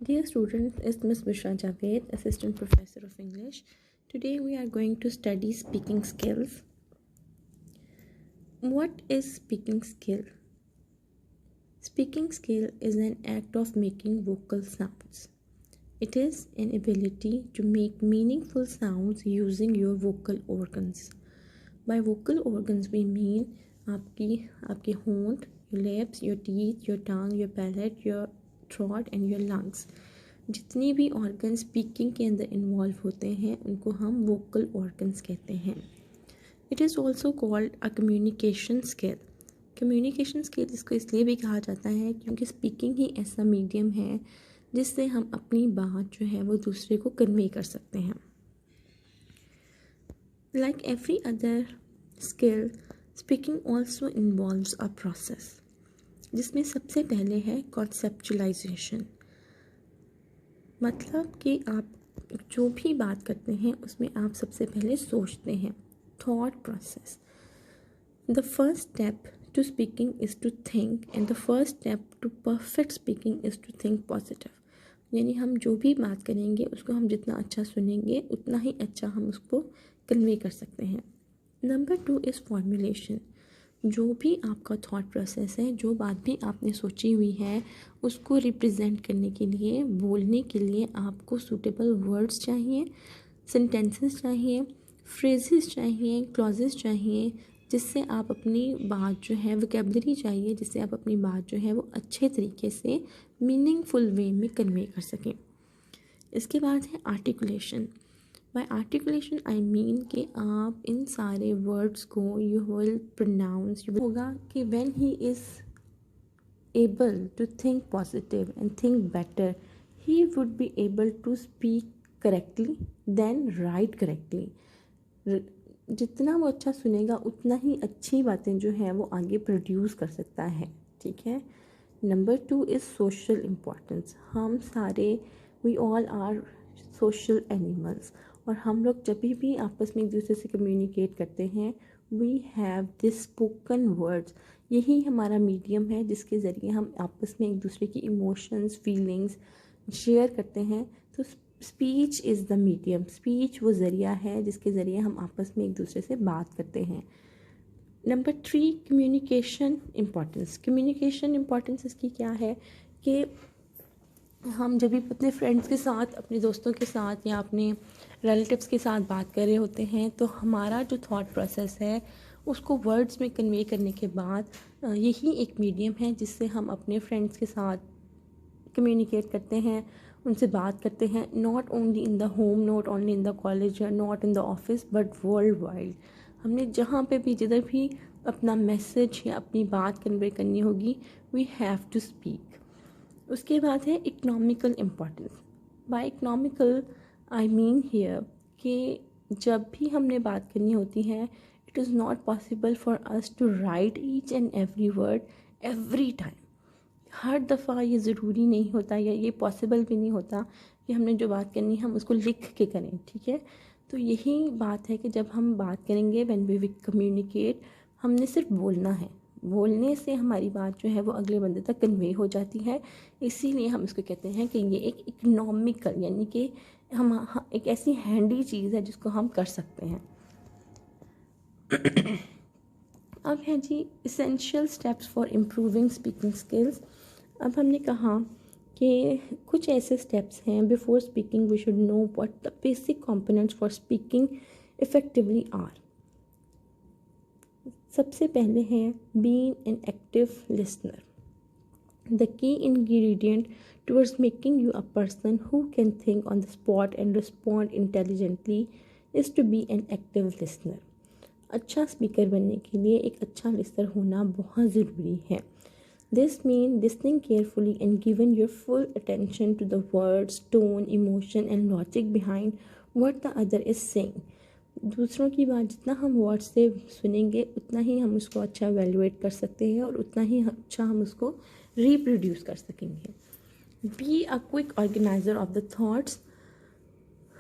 Dear students, it's Ms. Bushra Javed, Assistant Professor of English. Today we are going to study speaking skills. What is speaking skill? Speaking skill is an act of making vocal sounds. It is an ability to make meaningful sounds using your vocal organs. By vocal organs we mean आपके होंठ, your lips, your teeth, your tongue, your palate, your throat and your lungs. जितनी भी organ speaking के अंदर involve होते हैं उनको हम वोकल ऑर्गन्स कहते हैं. It is also called a communication skill. Communication skill इसको इसलिए भी कहा जाता है क्योंकि स्पीकिंग ही ऐसा मीडियम है जिससे हम अपनी बात जो है वो दूसरे को कन्वे कर सकते हैं. Like every other skill, speaking also involves a process जिसमें सबसे पहले है कॉन्सेप्चुलाइजेशन. मतलब कि आप जो भी बात करते हैं उसमें आप सबसे पहले सोचते हैं. Thought process. The first step to speaking is to think and the first step to perfect speaking is to think positive. यानी हम जो भी बात करेंगे उसको हम जितना अच्छा सुनेंगे उतना ही अच्छा हम उसको कन्वे कर सकते हैं. Number 2 is formulation. जो भी आपका थॉट प्रोसेस है, जो बात भी आपने सोची हुई है उसको रिप्रेजेंट करने के लिए, बोलने के लिए आपको सूटेबल वर्ड्स चाहिए, सेंटेंसेस चाहिए, फ्रेजेस चाहिए, क्लॉजेस चाहिए, जिससे आप अपनी बात जो है, वोकेबलरी चाहिए जिससे आप अपनी बात जो है वो अच्छे तरीके से मीनिंगफुल वे में कन्वे कर सकें. इसके बाद है articulation. By articulation I mean कि आप इन सारे वर्ड्स को यू विल प्रोनाउंस होगा कि when he is able to think positive and think better he would be able to speak correctly then write correctly. जितना वो अच्छा सुनेगा उतना ही अच्छी बातें जो हैं वो आगे प्रोड्यूस कर सकता है. ठीक है. Number 2 is social importance. हम सारे we all are social animals और हम लोग जब भी आपस में एक दूसरे से कम्युनिकेट करते हैं we have this spoken words. यही हमारा मीडियम है जिसके ज़रिए हम आपस में एक दूसरे की इमोशंस, फीलिंग्स शेयर करते हैं. तो speech is the medium. Speech वो ज़रिया है जिसके ज़रिए हम आपस में एक दूसरे से बात करते हैं. Number 3 communication importance. Communication importance इसकी क्या है कि हम जब भी अपने फ्रेंड्स के साथ, अपने दोस्तों के साथ या अपने रिलेटिव्स के साथ बात कर रहे होते हैं तो हमारा जो थॉट प्रोसेस है उसको वर्ड्स में कन्वे करने के बाद यही एक मीडियम है जिससे हम अपने फ्रेंड्स के साथ कम्युनिकेट करते हैं, उनसे बात करते हैं. Not only in the home, not only in the college या not in the office but worldwide. हमने जहाँ पे भी जिधर भी अपना मैसेज या अपनी बात कन्वे करनी होगी वी हैव टू स्पीक. उसके बाद है economical importance. By economical I mean here कि जब भी हमने बात करनी होती है it is not possible for us to write each and every word every time. हर दफ़ा ये ज़रूरी नहीं होता या ये पॉसिबल भी नहीं होता कि हमने जो बात करनी है हम उसको लिख के करें. ठीक है. तो यही बात है कि जब हम बात करेंगे व्हेन वी कम्युनिकेट हमने सिर्फ बोलना है. बोलने से हमारी बात जो है वो अगले बंदे तक कन्वे हो जाती है. इसीलिए हम इसको कहते हैं कि ये एक इकोनॉमिकल यानी कि हम एक ऐसी हैंडी चीज़ है जिसको हम कर सकते हैं. अब है जी essential steps for improving speaking skills. अब हमने कहा कि कुछ ऐसे स्टेप्स हैं before speaking we should know what the basic components for speaking effectively are. सबसे पहले है being an active listener. The key ingredient towards making you a person who can think on the spot and respond intelligently is to be an active listener. अच्छा speaker बनने के लिए एक अच्छा listener होना बहुत ज़रूरी है. This means listening carefully and giving your full attention to the words, tone, emotion and logic behind what the other is saying. दूसरों की बात जितना हम वर्ड से सुनेंगे उतना ही हम उसको अच्छा एवेल्युएट कर सकते हैं और उतना ही अच्छा हम उसको रिप्रोड्यूस कर सकेंगे. Be a quick organiser of the thoughts.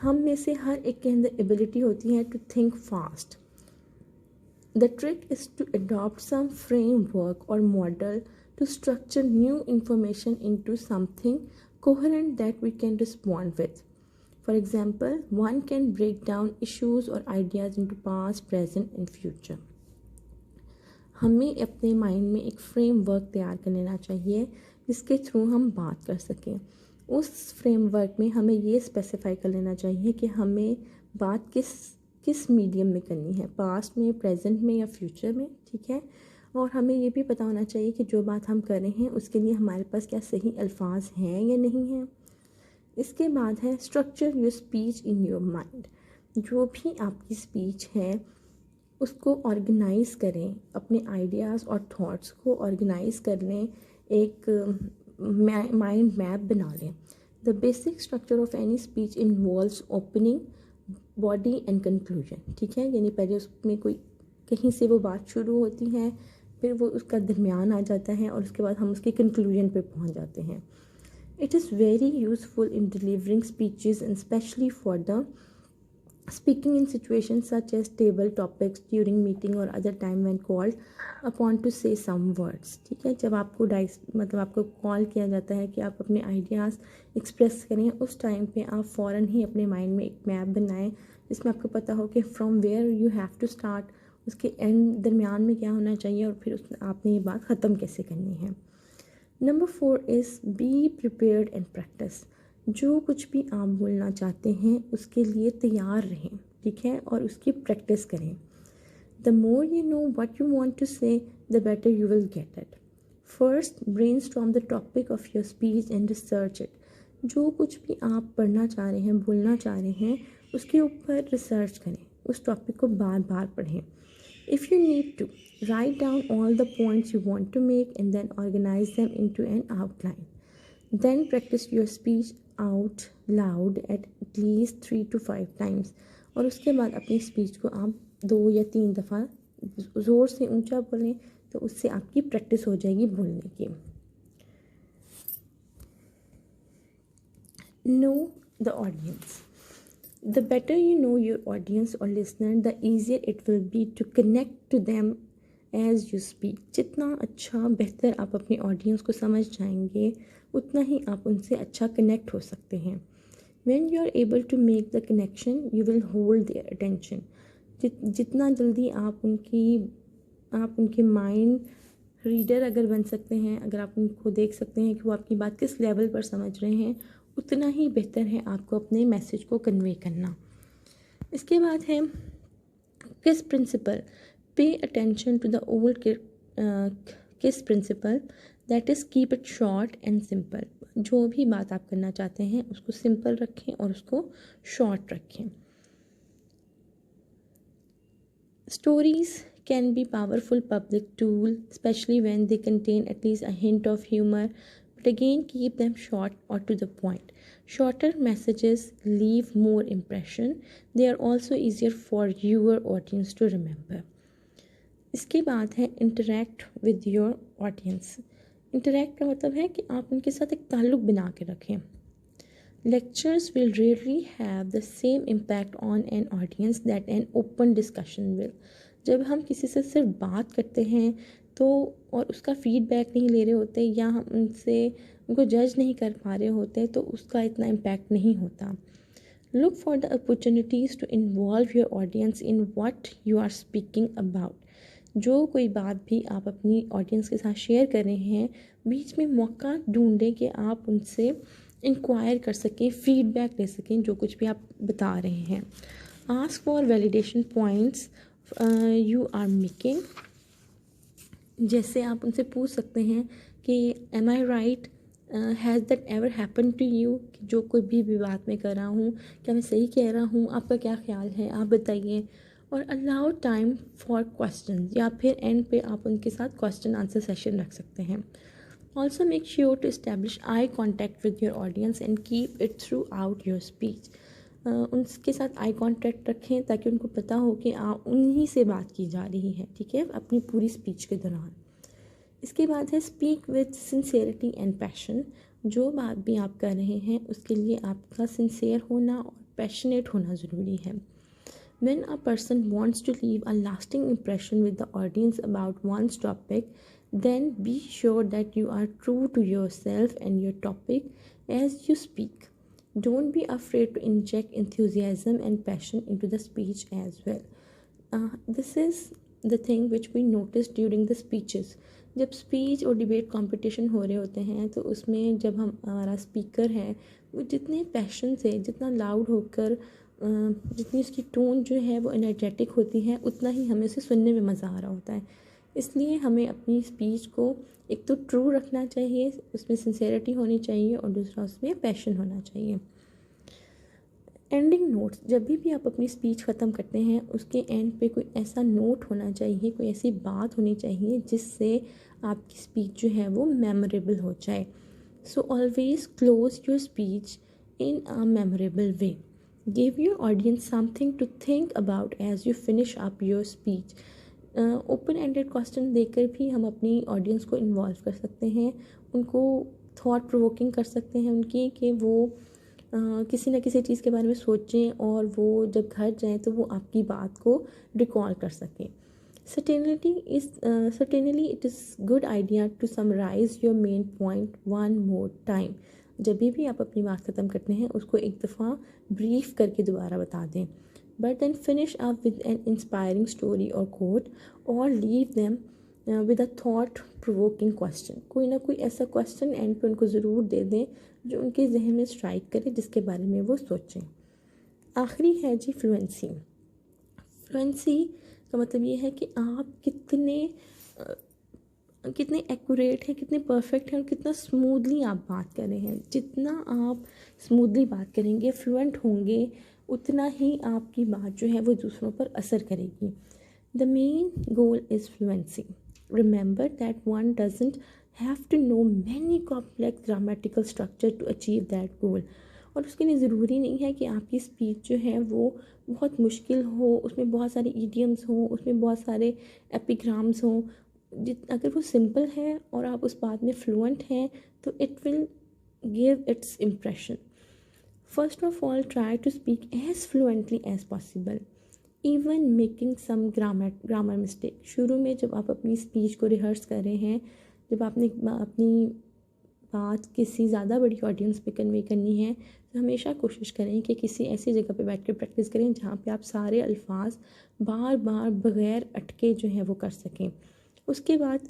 हम में से हर एक के अंदर एबिलिटी होती है to think fast. The trick is to adopt some framework or model to structure new information into something coherent that we can respond with. For example, one can break down issues or ideas into past, present and future. हमें अपने mind में एक framework तैयार कर लेना चाहिए जिसके through हम बात कर सकें. उस फ्रेमवर्क में हमें ये स्पेसिफाई कर लेना चाहिए कि हमें बात किस मीडियम में करनी है, पास्ट में, प्रेजेंट में या फ्यूचर में. ठीक है. और हमें ये भी पता होना चाहिए कि जो बात हम कर रहे हैं उसके लिए हमारे पास क्या सही अल्फाज हैं या नहीं हैं. इसके बाद है structure your speech in your mind. जो भी आपकी स्पीच है उसको ऑर्गेनाइज करें, अपने आइडियाज़ और थॉट्स को ऑर्गेनाइज कर लें, एक माइंड मैप बना लें. The basic structure of any speech involves opening, body and conclusion. ठीक है. यानी पहले उसमें कोई कहीं से वो बात शुरू होती है, फिर वो उसका दरमियान आ जाता है और उसके बाद हम उसके कंक्लूजन पे पहुंच जाते हैं. It is very useful in delivering speeches and specially for the speaking in situations such as table topics during meeting or other time when called upon to say some words. ठीक है. जब आपको मतलब आपको कॉल किया जाता है कि आप अपने आइडियाज़ एक्सप्रेस करें, उस टाइम पे आप फ़ौरन ही अपने माइंड में एक मैप बनाएं जिसमें आपको पता हो कि from where you have to start, उसके एंड दरमियान में क्या होना चाहिए और फिर आपने ये बात ख़त्म कैसे करनी है. Number 4 is be prepared and practice. जो कुछ भी आप बोलना चाहते हैं उसके लिए तैयार रहें. ठीक है. और उसकी प्रैक्टिस करें. The more you know what you want to say the better you will get it. First brainstorm the topic of your speech and research it. जो कुछ भी आप पढ़ना चाह रहे हैं, बोलना चाह रहे हैं, उसके ऊपर रिसर्च करें, उस टॉपिक को बार बार पढ़ें. If you need to, write down all the points you want to make and then organize them into an outline. Then practice your speech out loud at least 3 to 5 times. और उसके बाद अपनी speech को आप 2 या 3 दफ़ा ज़ोर से ऊंचा बोलें तो उससे आपकी प्रैक्टिस हो जाएगी बोलने की. Know the audience. The better you know your audience or listener, the easier it will be to connect to them as you speak. जितना अच्छा बेहतर आप अपने ऑडियंस को समझ जाएंगे उतना ही आप उनसे अच्छा कनेक्ट हो सकते हैं. When you are able to make the connection, you will hold their attention. जितना जल्दी आप उनके माइंड रीडर अगर बन सकते हैं, अगर आप उनको देख सकते हैं कि वो आपकी बात किस लेवल पर समझ रहे हैं, उतना ही बेहतर है आपको अपने मैसेज को कन्वे करना. इसके बाद है KISS principle. Pay attention to the old KISS principle, that is keep it short and simple. जो भी बात आप करना चाहते हैं उसको सिंपल रखें और उसको शॉर्ट रखें. Stories can be powerful public tool, especially when they contain at least a hint of humor, but again keep them short or to the point. Shorter messages leave more impression. They are also easier for your audience to remember. इसके बाद है interact with your audience. Interact का मतलब है कि आप उनके साथ एक ताल्लुक बना के रखें. Lectures will rarely have the same impact on an audience that an open discussion will. जब हम किसी से सिर्फ बात करते हैं तो और उसका फीडबैक नहीं ले रहे होते या हम उनको जज नहीं कर पा रहे होते तो उसका इतना इम्पैक्ट नहीं होता. Look for the opportunities to involve your audience in what you are speaking about. जो कोई बात भी आप अपनी ऑडियंस के साथ शेयर कर रहे हैं, बीच में मौका ढूंढें कि आप उनसे इंक्वायर कर सकें, फीडबैक ले सकें जो कुछ भी आप बता रहे हैं. Ask for validation points you are making. जैसे आप उनसे पूछ सकते हैं कि am I right, has that ever happen to you. कि जो कोई भी बात मैं कर रहा हूँ क्या मैं सही कह रहा हूँ, आपका क्या ख्याल है, आप बताइए. और अलाउ टाइम फॉर क्वेश्चन, या फिर एंड पे आप उनके साथ क्वेश्चन आंसर सेशन रख सकते हैं. Also make sure to establish eye contact with your audience and keep it throughout your speech. उनके साथ आई कॉन्टैक्ट रखें ताकि उनको पता हो कि उन्हीं से बात की जा रही है. ठीक है. अपनी पूरी स्पीच के दौरान. इसके बाद है speak with sincerity and passion. जो बात भी आप कर रहे हैं उसके लिए आपका सिंसेयर होना और पैशनेट होना ज़रूरी है. When a person wants to leave a lasting impression with the audience about one's topic, Then be sure that you are true to yourself and your topic as you speak. Don't be afraid to inject enthusiasm and passion into the speech as well. This is the thing which we noticed during the speeches. जब speech और debate competition हो रहे होते हैं तो उसमें जब हमारा स्पीकर है वो जितने पैशन से, जितना लाउड होकर, जितनी उसकी टोन जो है वो एनर्जेटिक होती है, उतना ही हमें उसे सुनने में मज़ा आ रहा होता है. इसलिए हमें अपनी स्पीच को एक तो ट्रू रखना चाहिए, उसमें सिंसेरिटी होनी चाहिए, और दूसरा उसमें पैशन होना चाहिए. Ending notes. जब भी आप अपनी स्पीच ख़त्म करते हैं उसके एंड पे कोई ऐसा नोट होना चाहिए, कोई ऐसी बात होनी चाहिए जिससे आपकी स्पीच जो है वो मेमोरेबल हो जाए. So always close your speech in a memorable way. Give your audience something to think about as you finish up your speech. Open ended question देकर भी हम अपनी ऑडियंस को इन्वॉल्व कर सकते हैं, उनको थॉट प्रोवोकिंग कर सकते हैं उनकी, कि वो किसी न किसी चीज़ के बारे में सोचें और वो जब घर जाएं तो वो आपकी बात को रिकॉल कर सकें. Certainly it is good idea to summarize your main point one more time. जब भी आप अपनी बात ख़त्म करते हैं उसको एक दफ़ा ब्रीफ करके दोबारा बता दें. But then finish up with an inspiring story or quote, or leave them with a thought provoking question. कोई ना कोई ऐसा क्वेश्चन एंड पे उनको ज़रूर दे दें जो उनके जहन में स्ट्राइक करे, जिसके बारे में वो सोचें. आखिरी है जी फ्लुएंसी. फ्लुएंसी का मतलब ये है कि आप कितने एक्यूरेट हैं, कितने परफेक्ट हैं और कितना स्मूथली आप बात कर रहे हैं. जितना आप स्मूथली बात करेंगे, फ्लुएंट होंगे, उतना ही आपकी बात जो है वो दूसरों पर असर करेगी. The main goal is fluency. Remember that one doesn't have to know many complex grammatical structure to achieve that goal. और उसके लिए ज़रूरी नहीं है कि आपकी स्पीच जो है वो बहुत मुश्किल हो, उसमें बहुत सारे ईडियम्स हों, उसमें बहुत सारे एपिग्राम्स हों. अगर वो सिंपल है और आप उस बात में फ्लुएंट हैं तो it will give its impression. First of all try to speak as fluently as possible, even making some grammar mistake. शुरू में जब आप अपनी स्पीच को रिहर्स कर रहे हैं, जब आपने अपनी बात किसी ज़्यादा बड़ी ऑडियंस पे कन्वे करनी है, तो हमेशा कोशिश करें कि किसी ऐसी जगह पे बैठ कर प्रैक्टिस करें जहाँ पे आप सारे अल्फाज बार बार बग़ैर अटके जो हैं वो कर सकें. उसके बाद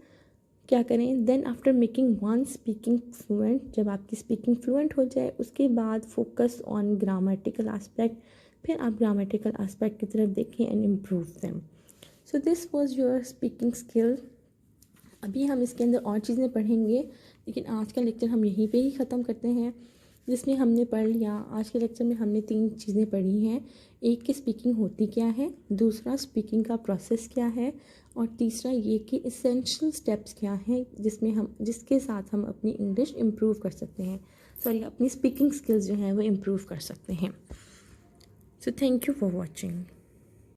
क्या करें, then after making one speaking fluent, जब आपकी स्पीकिंग फ्लुएंट हो जाए उसके बाद फोकस ऑन ग्रामेटिकल एस्पेक्ट. फिर आप ग्रामेटिकल एस्पेक्ट की तरफ देखें and improve them. So this was your speaking skill. अभी हम इसके अंदर और चीज़ें पढ़ेंगे, लेकिन आज का लेक्चर हम यहीं पे ही ख़त्म करते हैं, जिसमें हमने पढ़ लिया. आज के लेक्चर में हमने 3 चीज़ें पढ़ी हैं. एक कि स्पीकिंग होती क्या है, दूसरा स्पीकिंग का प्रोसेस क्या है, और तीसरा ये कि एसेंशियल स्टेप्स क्या हैं जिसके साथ हम अपनी इंग्लिश इम्प्रूव कर सकते हैं, अपनी स्पीकिंग स्किल्स जो हैं वो इम्प्रूव कर सकते हैं. So thank you for watching.